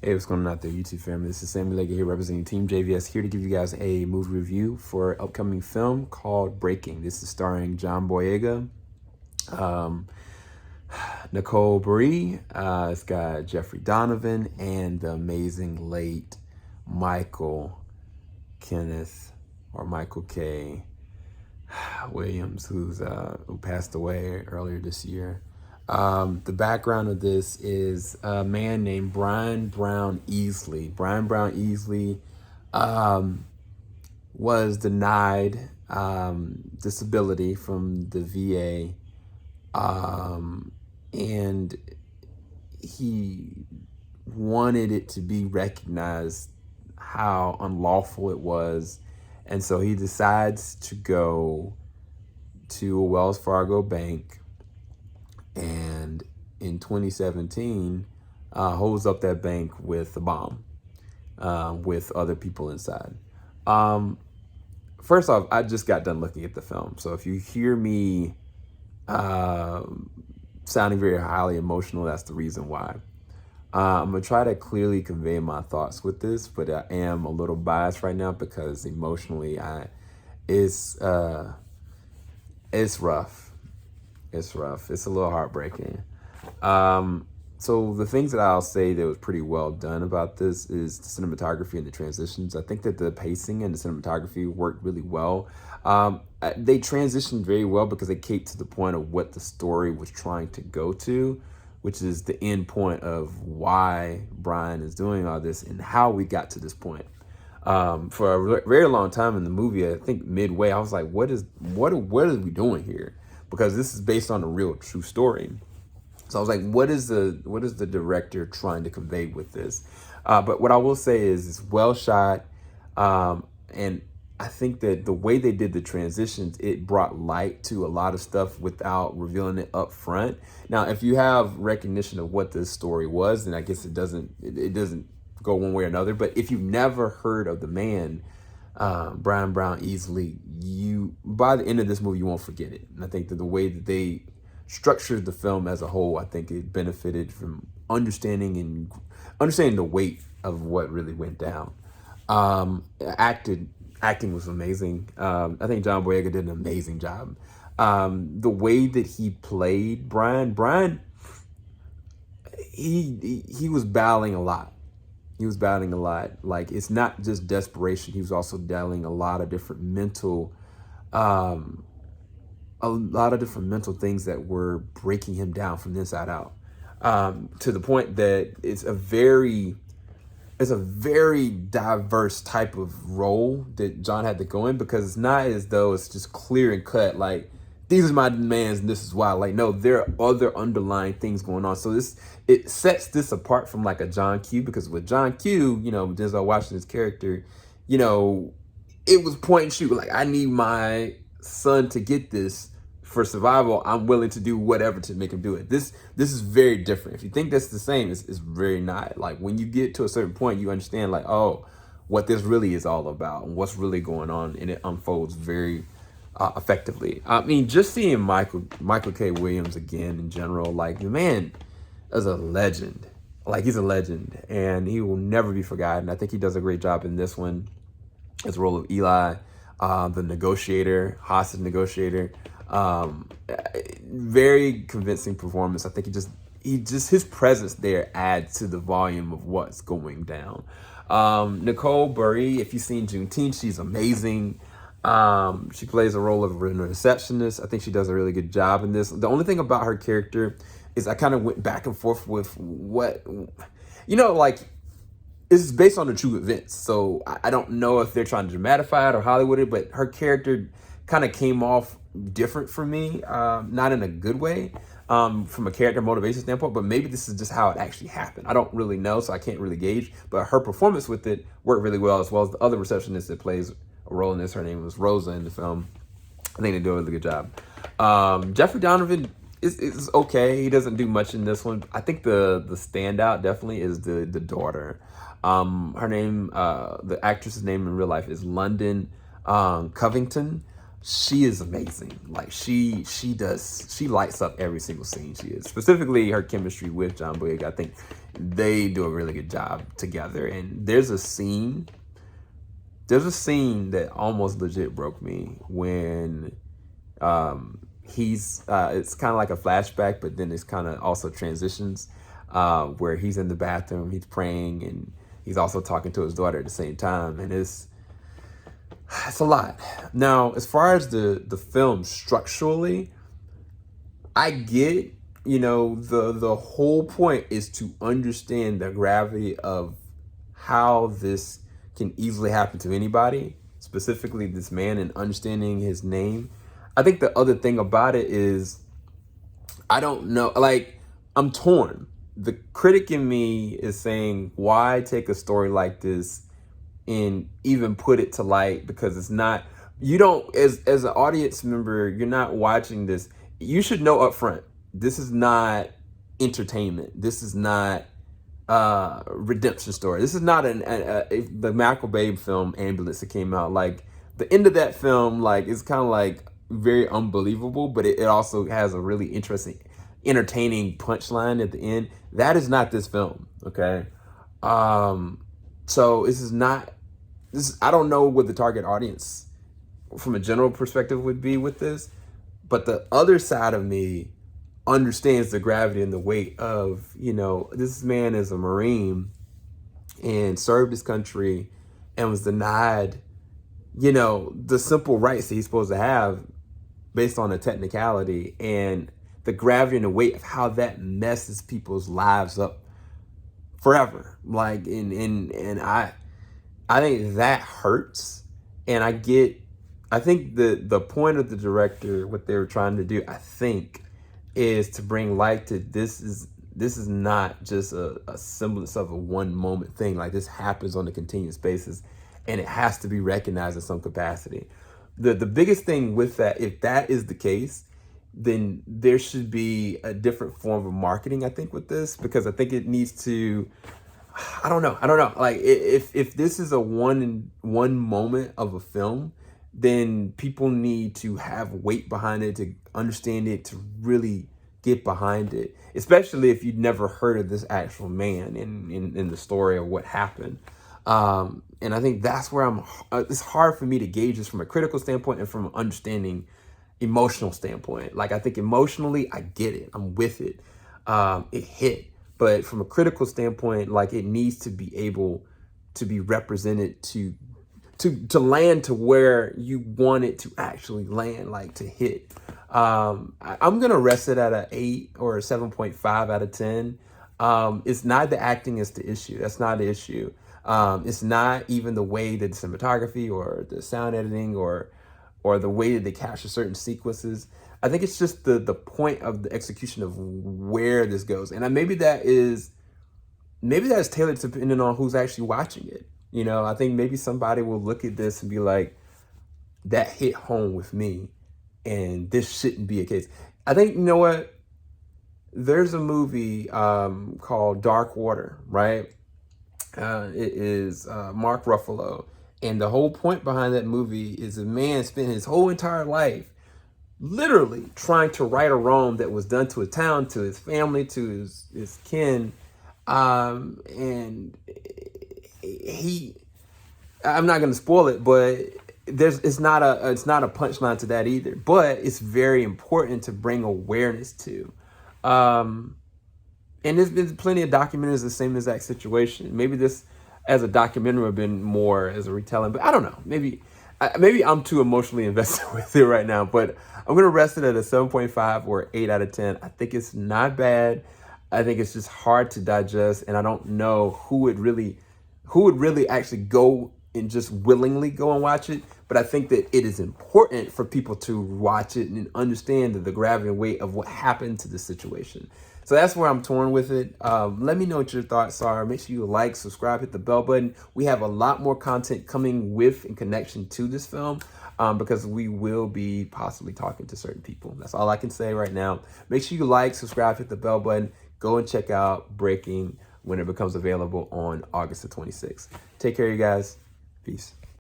Hey, what's going on out there, YouTube family? This is Sammy Leggett here representing Team JVS, here to give you guys a movie review for an upcoming film called Breaking. This is starring John Boyega, Nicole Berry, it's got Jeffrey Donovan, and the amazing late Michael K. Williams, who passed away earlier this year. The background of this is a man named Brian Brown Easley. Brian Brown Easley was denied disability from the VA, and he wanted it to be recognized how unlawful it was. And so he decides to go to a Wells Fargo bank, and in 2017 holds up that bank with a bomb with other people inside. First off, I just got done looking at the film, so if you hear me sounding very highly emotional, that's the reason why. I'm gonna try to clearly convey my thoughts with this, but I am a little biased right now because emotionally, it's rough. It's rough. It's a little heartbreaking. So the things that I'll say that was pretty well done about this is the cinematography and the transitions. I think that the pacing and the cinematography worked really well. They transitioned very well because they came to the point of what the story was trying to go to, which is the end point of why Brian is doing all this and how we got to this point. For a very long time in the movie, I think midway, I was like, what are we doing here? Because this is based on a real true story. So I was like, what is the director trying to convey with this? But what I will say is it's well shot. And I think that the way they did the transitions, it brought light to a lot of stuff without revealing it up front. Now, if you have recognition of what this story was, then I guess it doesn't go one way or another. But if you've never heard of the man, Brian Brown Easley, by the end of this movie, you won't forget it. And I think that the way that they structured the film as a whole, I think it benefited from understanding the weight of what really went down. Acting was amazing. I think John Boyega did an amazing job. The way that he played Brian, he was battling a lot. He was battling a lot. Like, it's not just desperation. He was also battling a lot of different mental, things that were breaking him down from the inside out. To the point that it's a very diverse type of role that John had to go in, because it's not as though it's just clear and cut, like, these are my demands and this is why. Like, no, there are other underlying things going on. So it sets this apart from like a John Q, because with John Q, Denzel Washington's character, it was point and shoot. Like, I need my son to get this for survival. I'm willing to do whatever to make him do it. This is very different. If you think that's the same, it's very not. Like, when you get to a certain point, you understand, like, oh, what this really is all about and what's really going on, and it unfolds very effectively. I mean, just seeing Michael K. Williams again in general, like, the man is a legend. Like, he's a legend, and he will never be forgotten. I think he does a great job in this one. His role of Eli, the negotiator, hostage negotiator. Very convincing performance. I think his presence there adds to the volume of what's going down. Nicole Berry, if you've seen Juneteenth, she's amazing. She plays a role of a receptionist. I think she does a really good job in this. The only thing about her character is I kind of went back and forth with what, like, it's based on the true events. So I don't know if they're trying to dramatify it or Hollywood it, but her character kind of came off different for me, not in a good way, from a character motivation standpoint, but maybe this is just how it actually happened. I don't really know, so I can't really gauge, but her performance with it worked really well, as well as the other receptionist that plays a role in this. Her name was Rosa in the film. I think they do a really good job. Jeffrey Donovan is okay. He doesn't do much in this one. I think the standout definitely is the daughter. Her name, the actress's name in real life is London Covington. She is amazing. Like, she lights up every single scene she is. Specifically, her chemistry with John Boyega, I think, they do a really good job together. And there's a scene that almost legit broke me when it's kind of like a flashback, but then it's kind of also transitions where he's in the bathroom, he's praying, and he's also talking to his daughter at the same time. And it's a lot. Now, as far as the film structurally, I get, the whole point is to understand the gravity of how this can easily happen to anybody, specifically this man, and understanding his name. I think the other thing about it is, I don't know, like, I'm torn. The critic in me is saying, why take a story like this and even put it to light? Because it's not, you don't, as an audience member, you're not watching this. You should know up front, this is not entertainment. This is not redemption story. This is not the Michael Bay film Ambulance that came out. Like, the end of that film, like, it's kind of like very unbelievable, but it also has a really interesting, entertaining punchline at the end. That is not this film, okay? So I don't know what the target audience from a general perspective would be with this, but the other side of me understands the gravity and the weight of, this man is a Marine and served his country and was denied, the simple rights that he's supposed to have based on a technicality, and the gravity and the weight of how that messes people's lives up forever. Like, and I think that hurts. And I think the point of the director, what they were trying to do, I think, is to bring light to this is not just a semblance of a one moment thing. Like, this happens on a continuous basis, and it has to be recognized in some capacity. The biggest thing with that, if that is the case, then there should be a different form of marketing, I think, with this, because I think it needs to, I don't know. Like, if this is a one moment of a film, then people need to have weight behind it, to understand it, to really get behind it, especially if you'd never heard of this actual man in the story of what happened. And I think that's where it's hard for me to gauge this from a critical standpoint and from an understanding emotional standpoint. Like, I think emotionally, I get it. I'm with it. It hit. But from a critical standpoint, like, it needs to be able to be represented to land to where you want it to actually land, like, to hit. I'm going to rest it at an 8 or a 7.5 out of 10. It's not the acting is the issue. That's not the issue. It's not even the way that the cinematography or the sound editing or the way that they capture certain sequences. I think it's just the point of the execution of where this goes. And maybe that is tailored depending on who's actually watching it. I think maybe somebody will look at this and be like, that hit home with me, and this shouldn't be a case. I think, you know what? There's a movie called Dark Water, right? It is Mark Ruffalo. And the whole point behind that movie is a man spent his whole entire life literally trying to right a wrong that was done to his town, to his family, to his kin. And I'm not going to spoil it, but it's not a punchline to that either. But it's very important to bring awareness to. And there's been plenty of documentaries the same exact situation. Maybe this, as a documentary, would have been more as a retelling, but I don't know. Maybe I'm too emotionally invested with it right now. But I'm gonna rest it at a 7.5 or 8 out of 10. I think it's not bad. I think it's just hard to digest, and I don't know who would really actually go and just willingly go and watch it. But I think that it is important for people to watch it and understand the gravity and weight of what happened to the situation. So that's where I'm torn with it. Let me know what your thoughts are. Make sure you like, subscribe, hit the bell button. We have a lot more content coming with in connection to this film because we will be possibly talking to certain people. That's all I can say right now. Make sure you like, subscribe, hit the bell button. Go and check out Breaking when it becomes available on August the 26th. Take care, you guys. Peace.